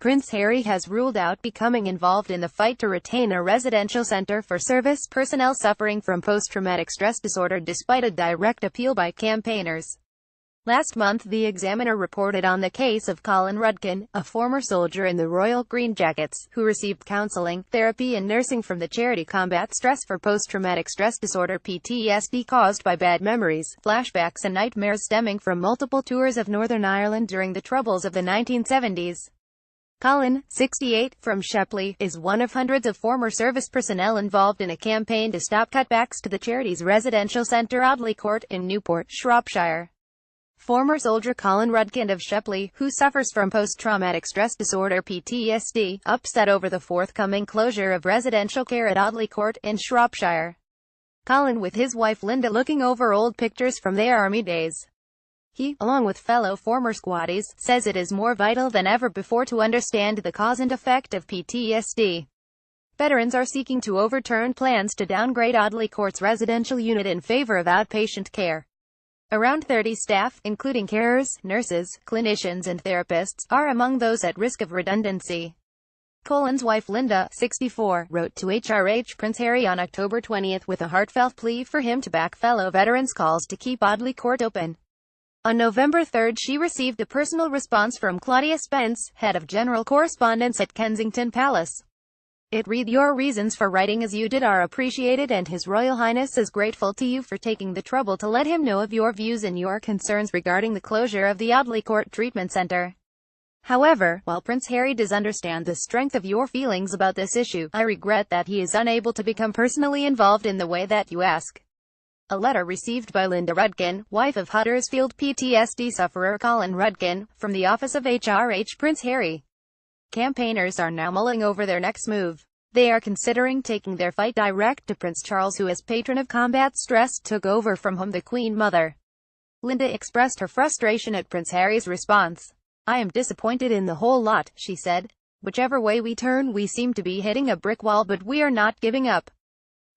Prince Harry has ruled out becoming involved in the fight to retain a residential centre for service personnel suffering from post-traumatic stress disorder despite a direct appeal by campaigners. Last month, The Examiner reported on the case of Colin Rudkin, a former soldier in the Royal Green Jackets, who received counselling, therapy and nursing from the charity Combat Stress for post-traumatic stress disorder (PTSD) caused by bad memories, flashbacks and nightmares stemming from multiple tours of Northern Ireland during the Troubles of the 1970s. Colin, 68, from Shepley, is one of hundreds of former service personnel involved in a campaign to stop cutbacks to the charity's residential centre Audley Court in Newport, Shropshire. Former soldier Colin Rudkin of Shepley, who suffers from post-traumatic stress disorder (PTSD), upset over the forthcoming closure of residential care at Audley Court in Shropshire. Colin, with his wife Linda, looking over old pictures from their army days. He, along with fellow former squaddies, says it is more vital than ever before to understand the cause and effect of PTSD. Veterans are seeking to overturn plans to downgrade Audley Court's residential unit in favour of outpatient care. Around 30 staff, including carers, nurses, clinicians and therapists, are among those at risk of redundancy. Colin's wife Linda, 64, wrote to HRH Prince Harry on October 20 with a heartfelt plea for him to back fellow veterans' calls to keep Audley Court open. On November 3 she received a personal response from Claudia Spence, head of general correspondence at Kensington Palace. It read, "Your reasons for writing as you did are appreciated and His Royal Highness is grateful to you for taking the trouble to let him know of your views and your concerns regarding the closure of the Audley Court Treatment Centre. However, while Prince Harry does understand the strength of your feelings about this issue, I regret that he is unable to become personally involved in the way that you ask." A letter received by Linda Rudkin, wife of Huddersfield PTSD sufferer Colin Rudkin, from the office of HRH Prince Harry. Campaigners are now mulling over their next move. They are considering taking their fight direct to Prince Charles, who as patron of Combat Stress took over from him the Queen Mother. Linda expressed her frustration at Prince Harry's response. "I am disappointed in the whole lot," she said. "Whichever way we turn, we seem to be hitting a brick wall, but we are not giving up."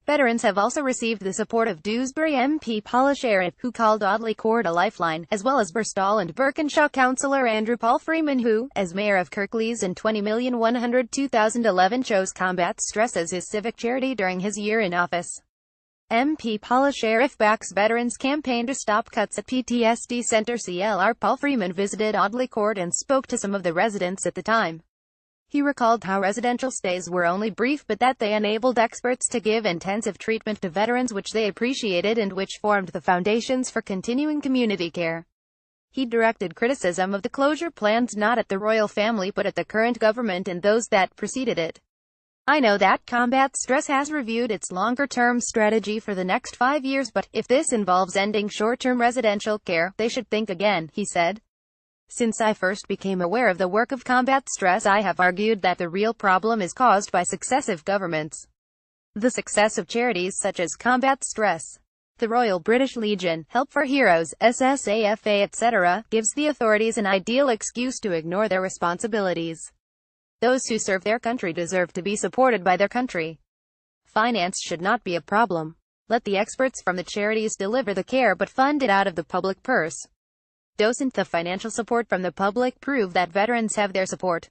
Veterans have also received the support of Dewsbury MP Paula Sherritt, who called Audley Court a lifeline, as well as Birstall and Birkinshaw councillor Andrew Paul Freeman, who, as mayor of Kirklees in 20,102,011, chose Combat Stress as his civic charity during his year in office. MP Paula Sherritt backs veterans' campaign to stop cuts at PTSD Centre. CLR Paul Freeman visited Audley Court and spoke to some of the residents at the time. He recalled how residential stays were only brief but that they enabled experts to give intensive treatment to veterans, which they appreciated and which formed the foundations for continuing community care. He directed criticism of the closure plans not at the royal family but at the current government and those that preceded it. "I know that Combat Stress has reviewed its longer-term strategy for the next 5 years, but if this involves ending short-term residential care, they should think again," he said. "Since I first became aware of the work of Combat Stress, I have argued that the real problem is caused by successive governments. The success of charities such as Combat Stress, the Royal British Legion, Help for Heroes, SSAFA, etc., gives the authorities an ideal excuse to ignore their responsibilities. Those who serve their country deserve to be supported by their country. Finance should not be a problem. Let the experts from the charities deliver the care but fund it out of the public purse. Doesn't the financial support from the public prove that veterans have their support?"